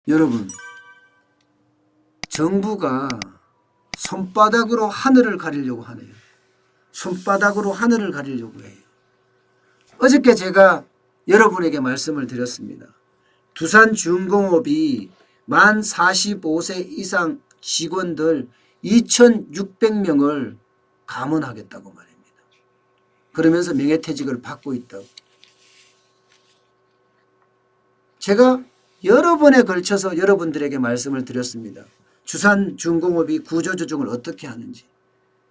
여러분, 정부가 손바닥으로 하늘을 가리려고 하네요. 손바닥으로 하늘을 가리려고 해요. 어저께 제가 여러분에게 말씀을 드렸습니다. 두산중공업이 만 45세 이상 직원들 2,600명을 감원하겠다고 말입니다. 그러면서 명예퇴직을 받고 있다고. 제가 여러 번에 걸쳐서 여러분들에게 말씀을 드렸습니다. 두산중공업이 구조조정을 어떻게 하는지,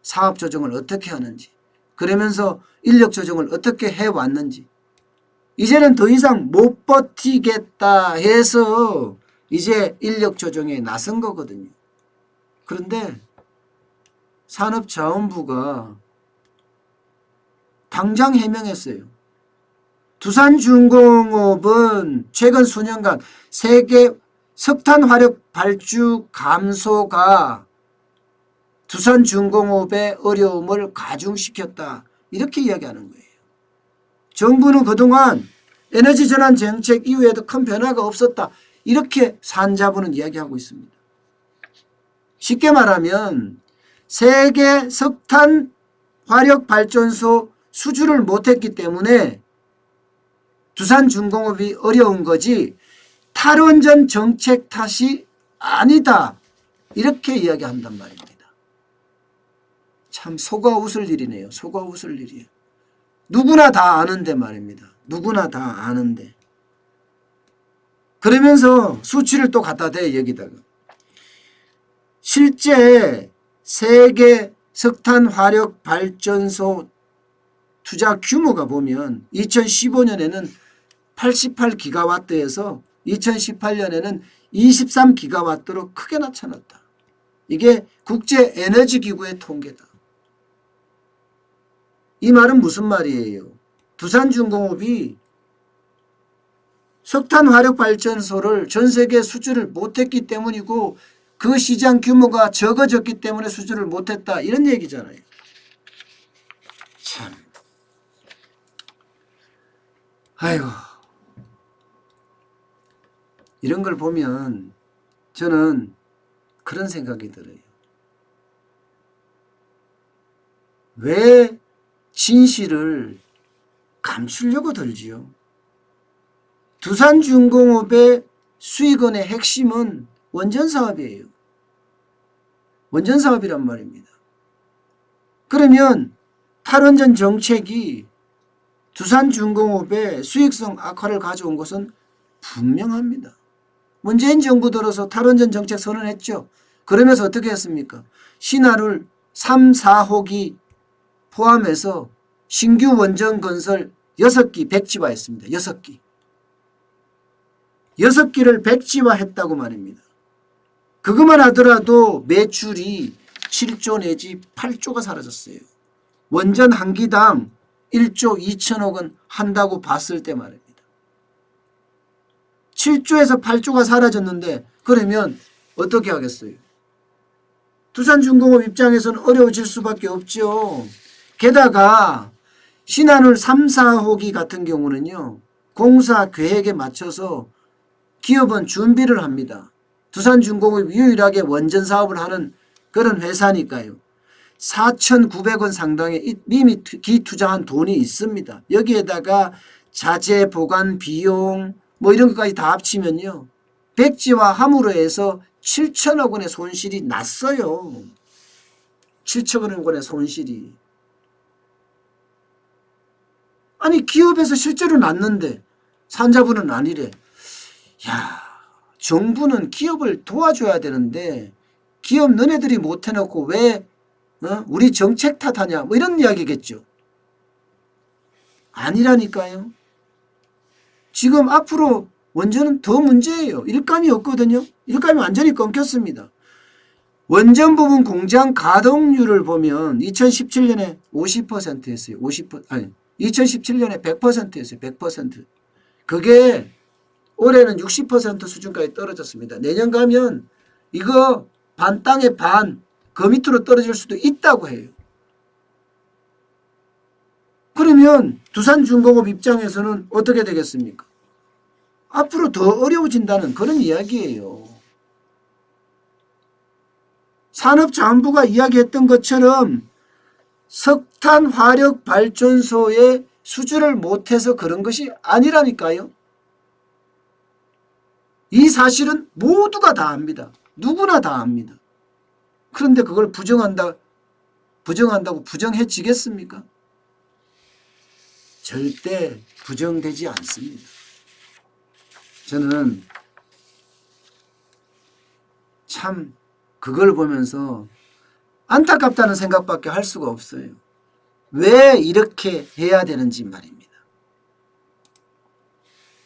사업조정을 어떻게 하는지, 그러면서 인력조정을 어떻게 해왔는지, 이제는 더 이상 못 버티겠다 해서 이제 인력조정에 나선 거거든요. 그런데 산업자원부가 당장 해명했어요. 두산중공업은 최근 수년간 세계 석탄화력 발주 감소가 두산중공업의 어려움을 가중시켰다. 이렇게 이야기하는 거예요. 정부는 그동안 에너지전환 정책 이후에도 큰 변화가 없었다. 이렇게 산자부는 이야기하고 있습니다. 쉽게 말하면 세계 석탄화력발전소 수주를 못했기 때문에 두산중공업이 어려운 거지 탈원전 정책 탓이 아니다. 이렇게 이야기한단 말입니다. 참 속아 웃을 일이네요. 속아 웃을 일이에요. 누구나 다 아는데 말입니다. 누구나 다 아는데. 그러면서 수치를 또 갖다 대 여기다가. 실제 세계 석탄화력발전소 투자 규모가 보면 2015년에는 88기가와트에서 2018년에는 23기가와트로 크게 나타났다. 이게 국제에너지기구의 통계다. 이 말은 무슨 말이에요? 두산중공업이 석탄화력발전소를 전 세계 수주를 못했기 때문이고 그 시장 규모가 적어졌기 때문에 수주를 못했다. 이런 얘기잖아요. 참. 아이고. 이런 걸 보면 저는 그런 생각이 들어요. 왜 진실을 감추려고 들지요? 두산중공업의 수익원의 핵심은 원전사업이에요. 원전사업이란 말입니다. 그러면 탈원전 정책이 두산중공업의 수익성 악화를 가져온 것은 분명합니다. 문재인 정부 들어서 탈원전 정책 선언했죠. 그러면서 어떻게 했습니까? 신한울 3, 4호기 포함해서 신규 원전 건설 6기 백지화했습니다. 6기. 6기를 백지화했다고 말입니다. 그것만 하더라도 매출이 7조 내지 8조가 사라졌어요. 원전 한 기당 1조 2천억 원 한다고 봤을 때 말입니다. 7조에서 8조가 사라졌는데 그러면 어떻게 하겠어요? 두산중공업 입장에서는 어려워질 수밖에 없죠. 게다가 신한울 3, 4호기 같은 경우는요. 공사 계획에 맞춰서 기업은 준비를 합니다. 두산중공업이 유일하게 원전 사업을 하는 그런 회사니까요. 4,900원 상당의 이미 기투자한 돈이 있습니다. 여기에다가 자재 보관 비용 뭐 이런 것까지 다 합치면요. 백지화함으로 해서 7천억 원의 손실이 났어요. 7천억 원의 손실이. 아니 기업에서 실제로 났는데 산자부는 아니래. 야, 정부는 기업을 도와줘야 되는데 기업 너네들이 못해놓고 왜 우리 정책 탓하냐 뭐 이런 이야기겠죠. 아니라니까요. 지금 앞으로 원전은 더 문제예요. 일감이 없거든요. 일감이 완전히 끊겼습니다. 원전 부분 공장 가동률을 보면 2017년에 50%였어요. 2017년에 100%였어요. 100%. 그게 올해는 60% 수준까지 떨어졌습니다. 내년 가면 이거 반 땅에 반 그 밑으로 떨어질 수도 있다고 해요. 그러면 두산중공업 입장에서는 어떻게 되겠습니까? 앞으로 더 어려워진다는 그런 이야기예요. 산업자원부가 이야기했던 것처럼 석탄 화력 발전소의 수주를 못해서 그런 것이 아니라니까요. 이 사실은 모두가 다 압니다. 누구나 다 압니다. 그런데 그걸 부정한다고 부정해지겠습니까? 절대 부정되지 않습니다. 저는 참 그걸 보면서 안타깝다는 생각밖에 할 수가 없어요. 왜 이렇게 해야 되는지 말입니다.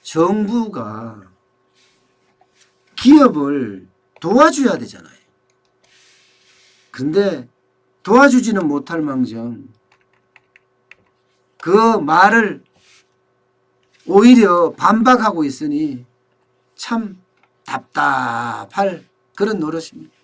정부가 기업을 도와줘야 되잖아요. 근데 도와주지는 못할 망정 그 말을 오히려 반박하고 있으니 참 답답할 그런 노릇입니다.